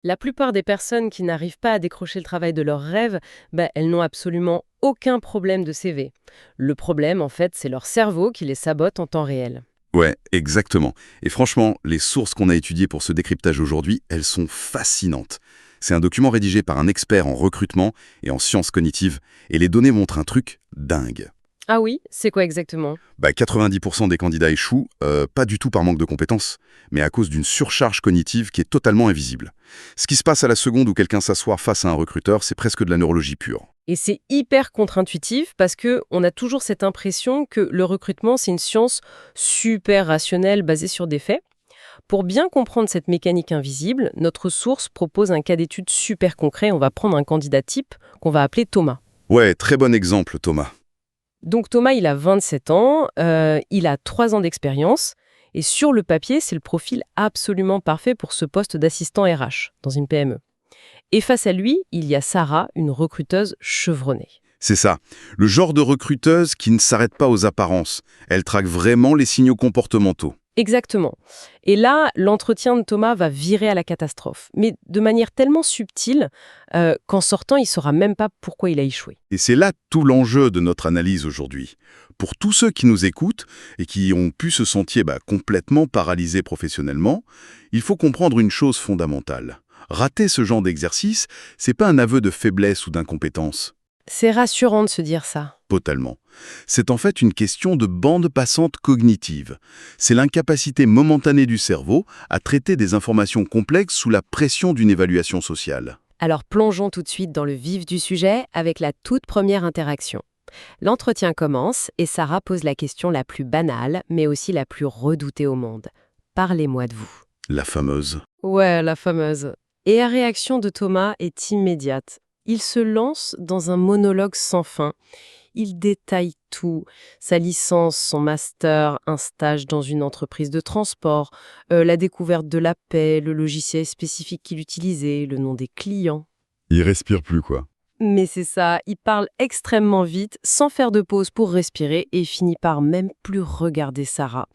La plupart des personnes qui n'arrivent pas à décrocher le travail de leurs rêves, elles n'ont absolument aucun problème de CV. Le problème, en fait, c'est leur cerveau qui les sabote en temps réel. Ouais, exactement. Et franchement, les sources qu'on a étudiées pour ce décryptage aujourd'hui, elles sont fascinantes. C'est un document rédigé par un expert en recrutement et en sciences cognitives, et les données montrent un truc dingue. Ah oui, c'est quoi exactement? 90% des candidats échouent, pas du tout par manque de compétences, mais à cause d'une surcharge cognitive qui est totalement invisible. Ce qui se passe à la seconde où quelqu'un s'assoit face à un recruteur, c'est presque de la neurologie pure. Et c'est hyper contre-intuitif parce que on a toujours cette impression que le recrutement, c'est une science super rationnelle basée sur des faits. Pour bien comprendre cette mécanique invisible, notre source propose un cas d'étude super concret. On va prendre un candidat type qu'on va appeler Thomas. Ouais, très bon exemple, Thomas. Donc Thomas, il a 27 ans, il a 3 ans d'expérience, et sur le papier, c'est le profil absolument parfait pour ce poste d'assistant RH dans une PME. Et face à lui, il y a Sarah, une recruteuse chevronnée. C'est ça, le genre de recruteuse qui ne s'arrête pas aux apparences. Elle traque vraiment les signaux comportementaux. Exactement. Et là, l'entretien de Thomas va virer à la catastrophe, mais de manière tellement subtile qu'en sortant, il ne saura même pas pourquoi il a échoué. Et c'est là tout l'enjeu de notre analyse aujourd'hui. Pour tous ceux qui nous écoutent et qui ont pu se sentir complètement paralysés professionnellement, il faut comprendre une chose fondamentale. Rater ce genre d'exercice, c'est pas un aveu de faiblesse ou d'incompétence. C'est rassurant de se dire ça. Totalement. C'est en fait une question de bande passante cognitive. C'est l'incapacité momentanée du cerveau à traiter des informations complexes sous la pression d'une évaluation sociale. Alors plongeons tout de suite dans le vif du sujet avec la toute première interaction. L'entretien commence et Sarah pose la question la plus banale, mais aussi la plus redoutée au monde. Parlez-moi de vous. La fameuse. Ouais, la fameuse. Et la réaction de Thomas est immédiate. Il se lance dans un monologue sans fin. Il détaille tout, sa licence, son master, un stage dans une entreprise de transport, la découverte de la paie, le logiciel spécifique qu'il utilisait, le nom des clients. Il respire plus, quoi. Mais c'est ça, il parle extrêmement vite, sans faire de pause pour respirer, et finit par même plus regarder Sarah.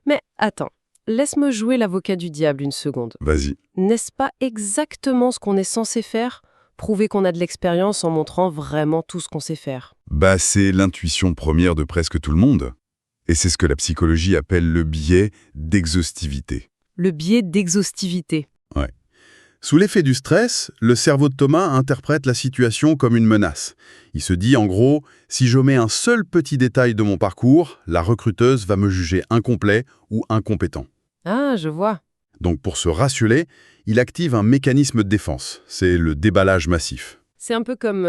Mais attends, laisse-moi jouer l'avocat du diable une seconde. Vas-y. N'est-ce pas exactement ce qu'on est censé faire? Prouver qu'on a de l'expérience en montrant vraiment tout ce qu'on sait faire. C'est l'intuition première de presque tout le monde. Et c'est ce que la psychologie appelle le biais d'exhaustivité. Le biais d'exhaustivité. Ouais. Sous l'effet du stress, le cerveau de Thomas interprète la situation comme une menace. Il se dit en gros, si j'omets un seul petit détail de mon parcours, la recruteuse va me juger incomplet ou incompétent. Ah, je vois. Donc pour se rassurer, il active un mécanisme de défense, c'est le déballage massif. C'est un peu comme,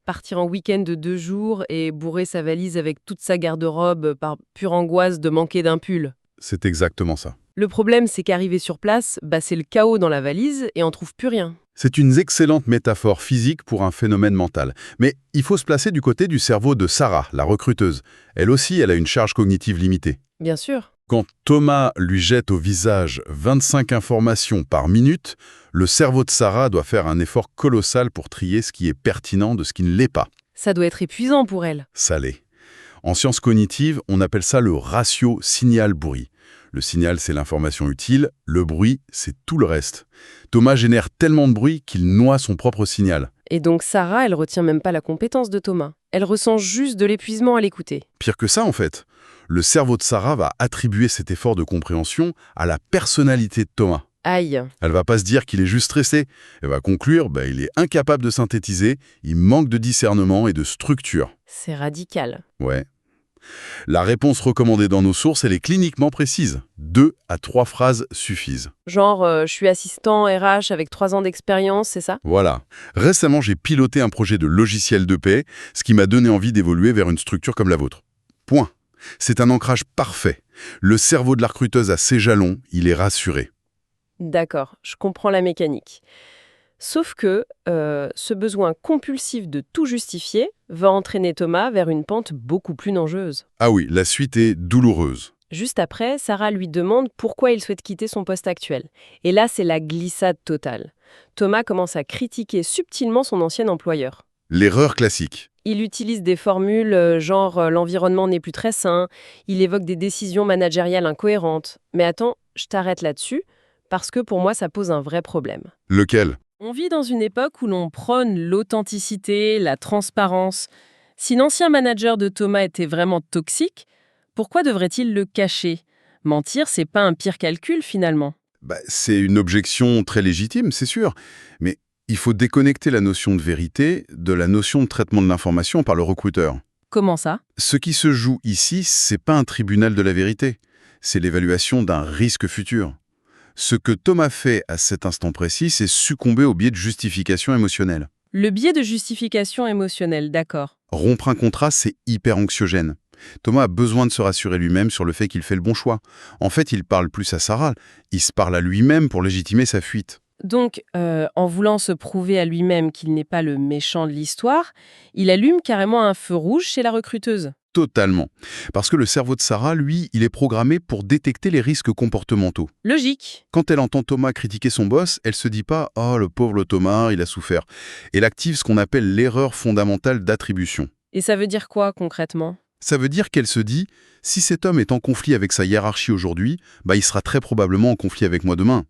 partir en week-end de 2 jours et bourrer sa valise avec toute sa garde-robe par pure angoisse de manquer d'un pull. C'est exactement ça. Le problème, c'est qu'arriver sur place, c'est le chaos dans la valise et on trouve plus rien. C'est une excellente métaphore physique pour un phénomène mental. Mais il faut se placer du côté du cerveau de Sarah, la recruteuse. Elle aussi, elle a une charge cognitive limitée. Bien sûr. Quand Thomas lui jette au visage 25 informations par minute, le cerveau de Sarah doit faire un effort colossal pour trier ce qui est pertinent de ce qui ne l'est pas. Ça doit être épuisant pour elle. Ça l'est. En sciences cognitives, on appelle ça le ratio signal-bruit. Le signal, c'est l'information utile, le bruit, c'est tout le reste. Thomas génère tellement de bruit qu'il noie son propre signal. Et donc Sarah, elle retient même pas la compétence de Thomas. Elle ressent juste de l'épuisement à l'écouter. Pire que ça, en fait. Le cerveau de Sarah va attribuer cet effort de compréhension à la personnalité de Thomas. Aïe. Elle va pas se dire qu'il est juste stressé. Elle va conclure, il est incapable de synthétiser, il manque de discernement et de structure. C'est radical. Ouais. La réponse recommandée dans nos sources, elle est cliniquement précise. 2 à 3 phrases suffisent. Genre, je suis assistant RH avec 3 ans d'expérience, c'est ça? Voilà. Récemment, j'ai piloté un projet de logiciel de paie, ce qui m'a donné envie d'évoluer vers une structure comme la vôtre. Point. C'est un ancrage parfait. Le cerveau de la recruteuse a ses jalons, il est rassuré. D'accord, je comprends la mécanique. Sauf que ce besoin compulsif de tout justifier va entraîner Thomas vers une pente beaucoup plus dangereuse. Ah oui, la suite est douloureuse. Juste après, Sarah lui demande pourquoi il souhaite quitter son poste actuel. Et là, c'est la glissade totale. Thomas commence à critiquer subtilement son ancien employeur. L'erreur classique. Il utilise des formules genre l'environnement n'est plus très sain, il évoque des décisions managériales incohérentes. Mais attends, je t'arrête là-dessus, parce que pour moi, ça pose un vrai problème. Lequel? On vit dans une époque où l'on prône l'authenticité, la transparence. Si l'ancien manager de Thomas était vraiment toxique, pourquoi devrait-il le cacher? Mentir, c'est pas un pire calcul finalement. C'est une objection très légitime, c'est sûr. Mais il faut déconnecter la notion de vérité de la notion de traitement de l'information par le recruteur. Comment ça? Ce qui se joue ici, c'est pas un tribunal de la vérité. C'est l'évaluation d'un risque futur. Ce que Thomas fait à cet instant précis, c'est succomber au biais de justification émotionnelle. Le biais de justification émotionnelle, d'accord. Rompre un contrat, c'est hyper anxiogène. Thomas a besoin de se rassurer lui-même sur le fait qu'il fait le bon choix. En fait, il parle plus à Sarah, il se parle à lui-même pour légitimer sa fuite. Donc, en voulant se prouver à lui-même qu'il n'est pas le méchant de l'histoire, il allume carrément un feu rouge chez la recruteuse. Totalement. Parce que le cerveau de Sarah, lui, il est programmé pour détecter les risques comportementaux. Logique. Quand elle entend Thomas critiquer son boss, elle se dit pas « Oh, le pauvre Thomas, il a souffert ». Elle active ce qu'on appelle l'erreur fondamentale d'attribution. Et ça veut dire quoi concrètement? Ça veut dire qu'elle se dit « Si cet homme est en conflit avec sa hiérarchie aujourd'hui, il sera très probablement en conflit avec moi demain ».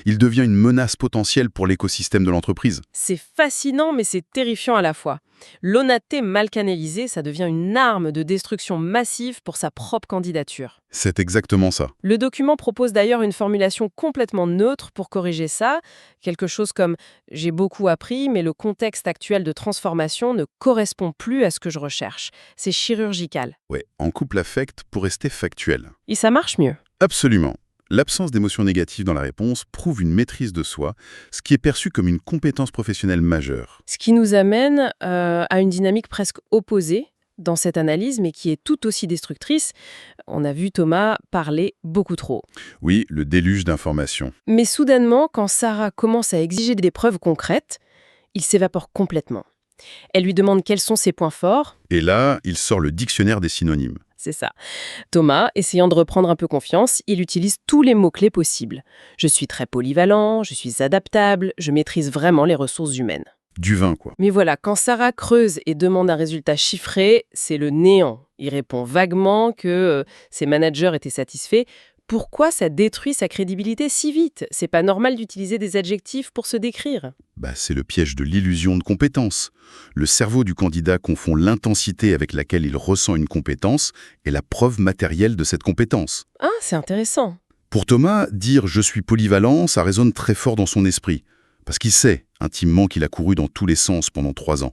Il devient une menace potentielle pour l'écosystème de l'entreprise. C'est fascinant, mais c'est terrifiant à la fois. L'honnêteté mal canalisée, ça devient une arme de destruction massive pour sa propre candidature. C'est exactement ça. Le document propose d'ailleurs une formulation complètement neutre pour corriger ça, quelque chose comme « j'ai beaucoup appris, mais le contexte actuel de transformation ne correspond plus à ce que je recherche. C'est chirurgical. Ouais, on coupe l'affect pour rester factuel. » Et ça marche mieux. Absolument. L'absence d'émotions négatives dans la réponse prouve une maîtrise de soi, ce qui est perçu comme une compétence professionnelle majeure. Ce qui nous amène à une dynamique presque opposée dans cette analyse, mais qui est tout aussi destructrice. On a vu Thomas parler beaucoup trop. Oui, le déluge d'informations. Mais soudainement, quand Sarah commence à exiger des preuves concrètes, il s'évapore complètement. Elle lui demande quels sont ses points forts. Et là, il sort le dictionnaire des synonymes. C'est ça. Thomas, essayant de reprendre un peu confiance, il utilise tous les mots-clés possibles. Je suis très polyvalent, je suis adaptable, je maîtrise vraiment les ressources humaines. Du vin, quoi. Mais voilà, quand Sarah creuse et demande un résultat chiffré, c'est le néant. Il répond vaguement que ses managers étaient satisfaits. Pourquoi ça détruit sa crédibilité si vite? C'est pas normal d'utiliser des adjectifs pour se décrire. C'est le piège de l'illusion de compétence. Le cerveau du candidat confond l'intensité avec laquelle il ressent une compétence et la preuve matérielle de cette compétence. Ah, c'est intéressant. Pour Thomas, dire « je suis polyvalent », ça résonne très fort dans son esprit. Parce qu'il sait intimement qu'il a couru dans tous les sens pendant 3 ans.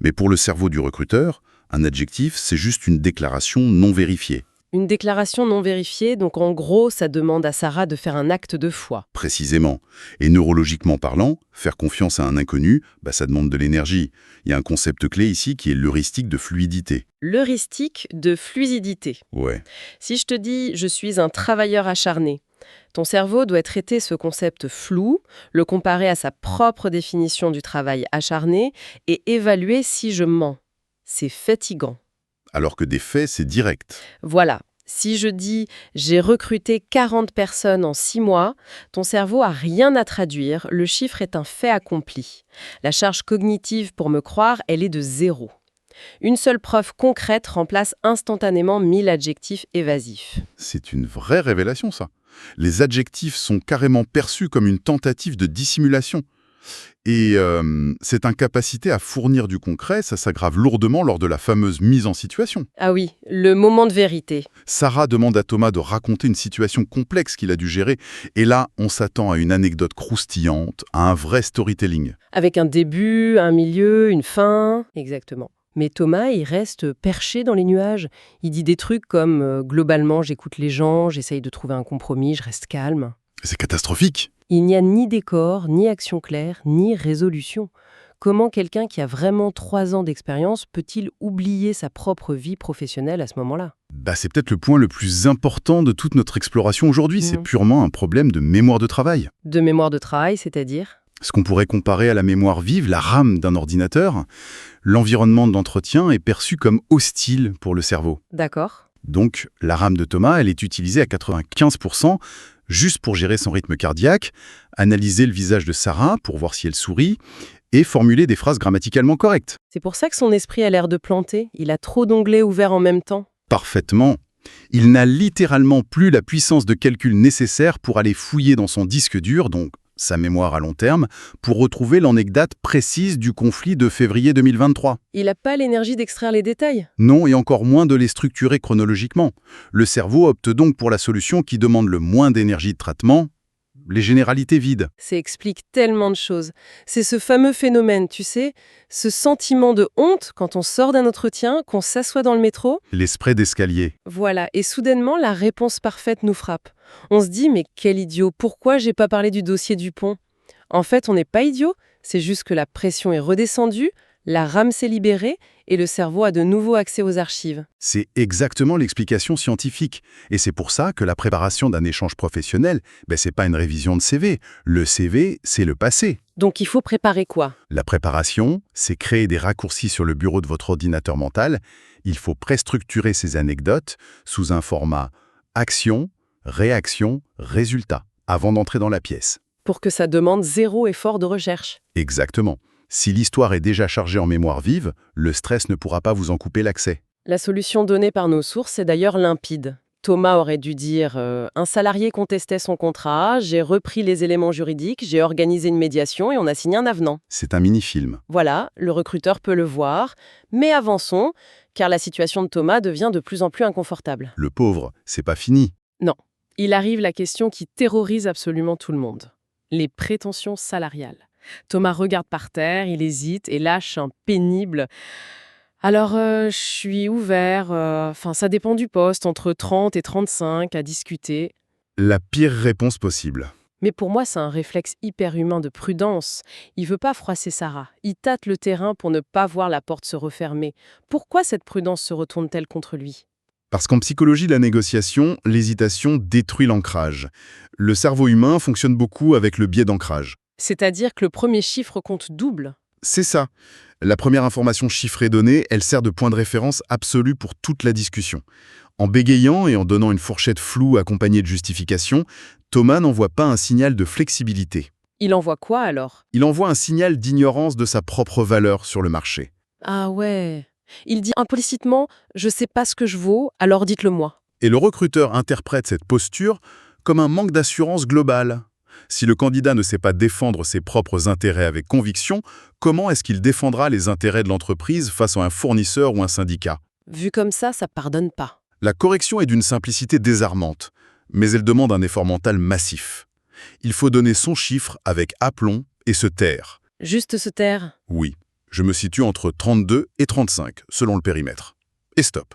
Mais pour le cerveau du recruteur, un adjectif, c'est juste une déclaration non vérifiée. Une déclaration non vérifiée, donc en gros, ça demande à Sarah de faire un acte de foi. Précisément. Et neurologiquement parlant, faire confiance à un inconnu, ça demande de l'énergie. Il y a un concept clé ici qui est l'heuristique de fluidité. L'heuristique de fluidité. Ouais. Si je te dis « je suis un travailleur acharné », ton cerveau doit traiter ce concept flou, le comparer à sa propre définition du travail acharné et évaluer si je mens. C'est fatigant. Alors que des faits, c'est direct. Voilà. Si je dis « j'ai recruté 40 personnes en 6 mois », ton cerveau a rien à traduire, le chiffre est un fait accompli. La charge cognitive pour me croire, elle est de 0. Une seule preuve concrète remplace instantanément 1000 adjectifs évasifs. C'est une vraie révélation, ça. Les adjectifs sont carrément perçus comme une tentative de dissimulation. Et cette incapacité à fournir du concret, ça s'aggrave lourdement lors de la fameuse mise en situation. Ah oui, le moment de vérité. Sarah demande à Thomas de raconter une situation complexe qu'il a dû gérer. Et là, on s'attend à une anecdote croustillante, à un vrai storytelling. Avec un début, un milieu, une fin. Exactement. Mais Thomas, il reste perché dans les nuages. Il dit des trucs comme globalement, j'écoute les gens, j'essaye de trouver un compromis, je reste calme. C'est catastrophique. Il n'y a ni décor, ni action claire, ni résolution. Comment quelqu'un qui a vraiment 3 ans d'expérience peut-il oublier sa propre vie professionnelle à ce moment-là? C'est peut-être le point le plus important de toute notre exploration aujourd'hui. C'est purement un problème de mémoire de travail. De mémoire de travail, c'est-à-dire? Ce qu'on pourrait comparer à la mémoire vive, la RAM d'un ordinateur, l'environnement de l'entretien est perçu comme hostile pour le cerveau. D'accord. Donc, la RAM de Thomas, elle est utilisée à 95%, juste pour gérer son rythme cardiaque, analyser le visage de Sarah pour voir si elle sourit, et formuler des phrases grammaticalement correctes. C'est pour ça que son esprit a l'air de planter. Il a trop d'onglets ouverts en même temps. Parfaitement. Il n'a littéralement plus la puissance de calcul nécessaire pour aller fouiller dans son disque dur, donc sa mémoire à long terme, pour retrouver l'anecdote précise du conflit de février 2023. Il n'a pas l'énergie d'extraire les détails. Non, et encore moins de les structurer chronologiquement. Le cerveau opte donc pour la solution qui demande le moins d'énergie de traitement, les généralités vides. Ça explique tellement de choses. C'est ce fameux phénomène, tu sais, ce sentiment de honte quand on sort d'un entretien, qu'on s'assoit dans le métro. Les sprays d'escalier. Voilà, et soudainement, la réponse parfaite nous frappe. On se dit, mais quel idiot, pourquoi j'ai pas parlé du dossier Dupont? En fait, on n'est pas idiot, c'est juste que la pression est redescendue, la RAM s'est libérée et le cerveau a de nouveau accès aux archives. C'est exactement l'explication scientifique. Et c'est pour ça que la préparation d'un échange professionnel, c'est pas une révision de CV. Le CV, c'est le passé. Donc il faut préparer quoi? La préparation, c'est créer des raccourcis sur le bureau de votre ordinateur mental. Il faut préstructurer ces anecdotes sous un format action, réaction, résultat, avant d'entrer dans la pièce. Pour que ça demande zéro effort de recherche. Exactement. Si l'histoire est déjà chargée en mémoire vive, le stress ne pourra pas vous en couper l'accès. La solution donnée par nos sources est d'ailleurs limpide. Thomas aurait dû dire un salarié contestait son contrat, j'ai repris les éléments juridiques, j'ai organisé une médiation et on a signé un avenant. C'est un mini-film. Voilà, le recruteur peut le voir, mais avançons, car la situation de Thomas devient de plus en plus inconfortable. Le pauvre, c'est pas fini. Non, il arrive la question qui terrorise absolument tout le monde. Les prétentions salariales. Thomas regarde par terre, il hésite et lâche un pénible. Alors, je suis ouvert, ça dépend du poste, entre 30 et 35 à discuter. La pire réponse possible. Mais pour moi, c'est un réflexe hyper humain de prudence. Il veut pas froisser Sarah. Il tâte le terrain pour ne pas voir la porte se refermer. Pourquoi cette prudence se retourne-t-elle contre lui? Parce qu'en psychologie de la négociation, l'hésitation détruit l'ancrage. Le cerveau humain fonctionne beaucoup avec le biais d'ancrage. C'est-à-dire que le premier chiffre compte double. C'est ça. La première information chiffrée donnée, elle sert de point de référence absolu pour toute la discussion. En bégayant et en donnant une fourchette floue accompagnée de justification, Thomas n'envoie pas un signal de flexibilité. Il envoie quoi alors? Il envoie un signal d'ignorance de sa propre valeur sur le marché. Ah ouais. Il dit implicitement « je sais pas ce que je vaux, alors dites-le moi ». Et le recruteur interprète cette posture comme un manque d'assurance globale. Si le candidat ne sait pas défendre ses propres intérêts avec conviction, comment est-ce qu'il défendra les intérêts de l'entreprise face à un fournisseur ou un syndicat? Vu comme ça pardonne pas. La correction est d'une simplicité désarmante, mais elle demande un effort mental massif. Il faut donner son chiffre avec aplomb et se taire. Juste se taire? Oui, je me situe entre 32 et 35, selon le périmètre. Et stop.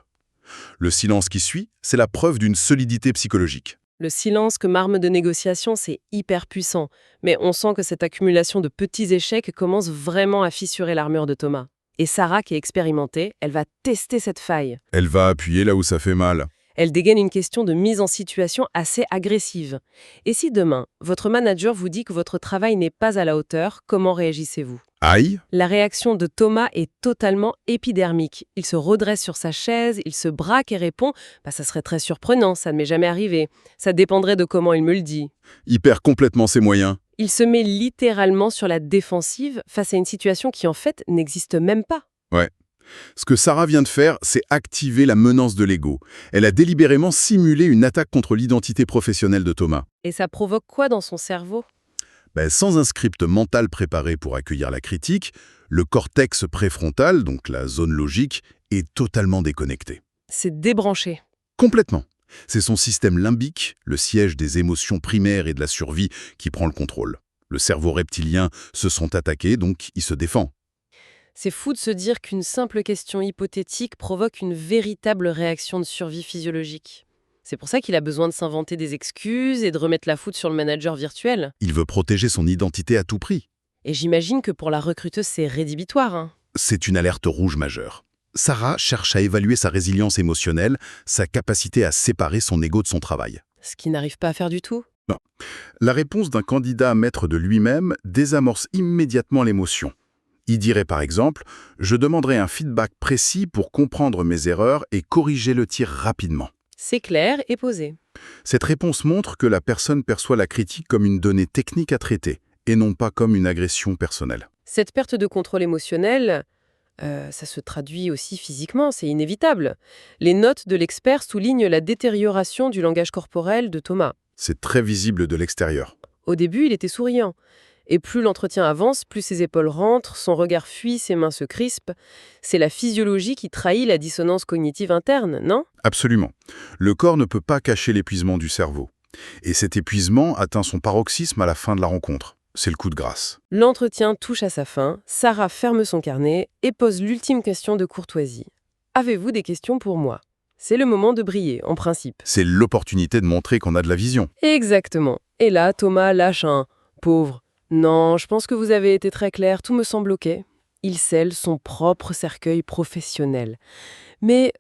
Le silence qui suit, c'est la preuve d'une solidité psychologique. Le silence comme arme de négociation, c'est hyper puissant. Mais on sent que cette accumulation de petits échecs commence vraiment à fissurer l'armure de Thomas. Et Sarah, qui est expérimentée, elle va tester cette faille. Elle va appuyer là où ça fait mal. Elle dégaine une question de mise en situation assez agressive. Et si demain, votre manager vous dit que votre travail n'est pas à la hauteur, comment réagissez-vous? Aïe! La réaction de Thomas est totalement épidermique. Il se redresse sur sa chaise, il se braque et répond « ça serait très surprenant, ça ne m'est jamais arrivé. Ça dépendrait de comment il me le dit. » Il perd complètement ses moyens. Il se met littéralement sur la défensive face à une situation qui en fait n'existe même pas. Ouais. Ce que Sarah vient de faire, c'est activer la menace de l'ego. Elle a délibérément simulé une attaque contre l'identité professionnelle de Thomas. Et ça provoque quoi dans son cerveau? Sans un script mental préparé pour accueillir la critique, le cortex préfrontal, donc la zone logique, est totalement déconnecté. C'est débranché. Complètement. C'est son système limbique, le siège des émotions primaires et de la survie, qui prend le contrôle. Le cerveau reptilien se sent attaqué, donc il se défend. C'est fou de se dire qu'une simple question hypothétique provoque une véritable réaction de survie physiologique. C'est pour ça qu'il a besoin de s'inventer des excuses et de remettre la faute sur le manager virtuel. Il veut protéger son identité à tout prix. Et j'imagine que pour la recruteuse, c'est rédhibitoire, hein. C'est une alerte rouge majeure. Sarah cherche à évaluer sa résilience émotionnelle, sa capacité à séparer son ego de son travail. Ce qu'il n'arrive pas à faire du tout. Non. La réponse d'un candidat maître de lui-même désamorce immédiatement l'émotion. Il dirait par exemple « Je demanderai un feedback précis pour comprendre mes erreurs et corriger le tir rapidement ». C'est clair et posé. Cette réponse montre que la personne perçoit la critique comme une donnée technique à traiter, et non pas comme une agression personnelle. Cette perte de contrôle émotionnel, Ça se traduit aussi physiquement, c'est inévitable. Les notes de l'expert soulignent la détérioration du langage corporel de Thomas. C'est très visible de l'extérieur. Au début, il était souriant. Et plus l'entretien avance, plus ses épaules rentrent, son regard fuit, ses mains se crispent. C'est la physiologie qui trahit la dissonance cognitive interne, non? Absolument. Le corps ne peut pas cacher l'épuisement du cerveau. Et cet épuisement atteint son paroxysme à la fin de la rencontre. C'est le coup de grâce. L'entretien touche à sa fin, Sarah ferme son carnet et pose l'ultime question de courtoisie. Avez-vous des questions pour moi? C'est le moment de briller, en principe. C'est l'opportunité de montrer qu'on a de la vision. Exactement. Et là, Thomas lâche un « pauvre ». Non, je pense que vous avez été très clair, tout me semble ok. Il scelle son propre cercueil professionnel. Mais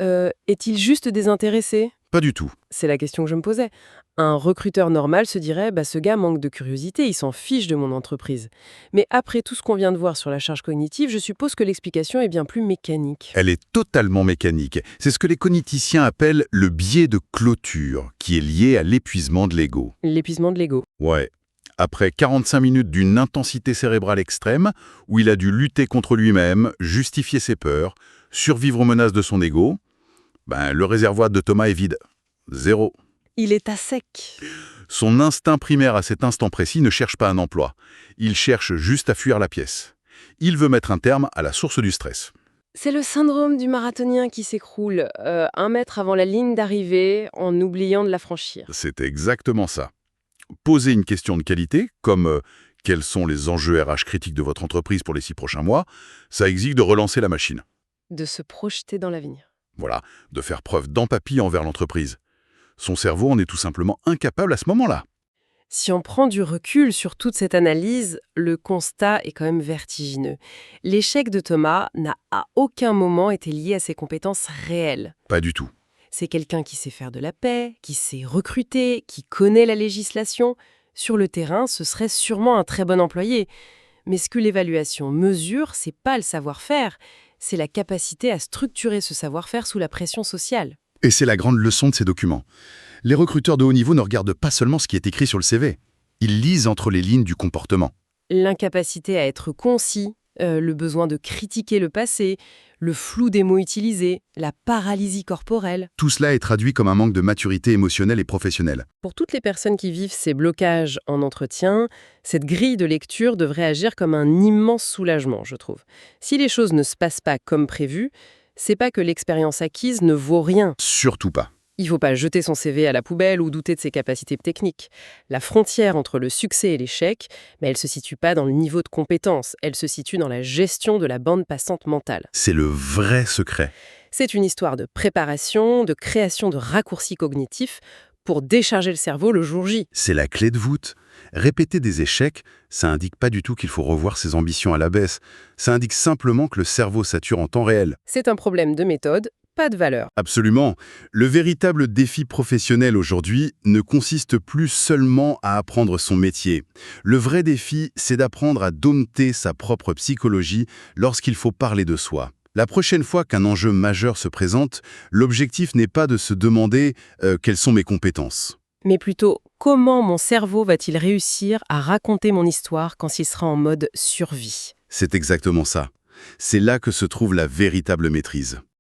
est-il juste désintéressé? Pas du tout. C'est la question que je me posais. Un recruteur normal se dirait « ce gars manque de curiosité, il s'en fiche de mon entreprise ». Mais après tout ce qu'on vient de voir sur la charge cognitive, je suppose que l'explication est bien plus mécanique. Elle est totalement mécanique. C'est ce que les cogniticiens appellent le biais de clôture, qui est lié à l'épuisement de l'ego. L'épuisement de l'ego. Ouais. Après 45 minutes d'une intensité cérébrale extrême, où il a dû lutter contre lui-même, justifier ses peurs, survivre aux menaces de son ego, le réservoir de Thomas est vide. Zéro. Il est à sec. Son instinct primaire à cet instant précis ne cherche pas un emploi. Il cherche juste à fuir la pièce. Il veut mettre un terme à la source du stress. C'est le syndrome du marathonien qui s'écroule, 1 mètre avant la ligne d'arrivée, en oubliant de la franchir. C'est exactement ça. Poser une question de qualité, comme quels sont les enjeux RH critiques de votre entreprise pour les 6 prochains mois, ça exige de relancer la machine. De se projeter dans l'avenir. Voilà, de faire preuve d'empathie envers l'entreprise. Son cerveau en est tout simplement incapable à ce moment-là. Si on prend du recul sur toute cette analyse, le constat est quand même vertigineux. L'échec de Thomas n'a à aucun moment été lié à ses compétences réelles. Pas du tout. C'est quelqu'un qui sait faire de la paix, qui sait recruter, qui connaît la législation. Sur le terrain, ce serait sûrement un très bon employé. Mais ce que l'évaluation mesure, c'est pas le savoir-faire, c'est la capacité à structurer ce savoir-faire sous la pression sociale. Et c'est la grande leçon de ces documents. Les recruteurs de haut niveau ne regardent pas seulement ce qui est écrit sur le CV. Ils lisent entre les lignes du comportement. L'incapacité à être concis, le besoin de critiquer le passé, le flou des mots utilisés, la paralysie corporelle. Tout cela est traduit comme un manque de maturité émotionnelle et professionnelle. Pour toutes les personnes qui vivent ces blocages en entretien, cette grille de lecture devrait agir comme un immense soulagement, je trouve. Si les choses ne se passent pas comme prévu, c'est pas que l'expérience acquise ne vaut rien. Surtout pas. Il ne faut pas jeter son CV à la poubelle ou douter de ses capacités techniques. La frontière entre le succès et l'échec, elle ne se situe pas dans le niveau de compétence, elle se situe dans la gestion de la bande passante mentale. C'est le vrai secret. C'est une histoire de préparation, de création de raccourcis cognitifs pour décharger le cerveau le jour J. C'est la clé de voûte. Répéter des échecs, ça indique pas du tout qu'il faut revoir ses ambitions à la baisse. Ça indique simplement que le cerveau sature en temps réel. C'est un problème de méthode, pas de valeur. Absolument. Le véritable défi professionnel aujourd'hui ne consiste plus seulement à apprendre son métier. Le vrai défi, c'est d'apprendre à dompter sa propre psychologie lorsqu'il faut parler de soi. La prochaine fois qu'un enjeu majeur se présente, l'objectif n'est pas de se demander quelles sont mes compétences. Mais plutôt, comment mon cerveau va-t-il réussir à raconter mon histoire quand il sera en mode survie? C'est exactement ça. C'est là que se trouve la véritable maîtrise.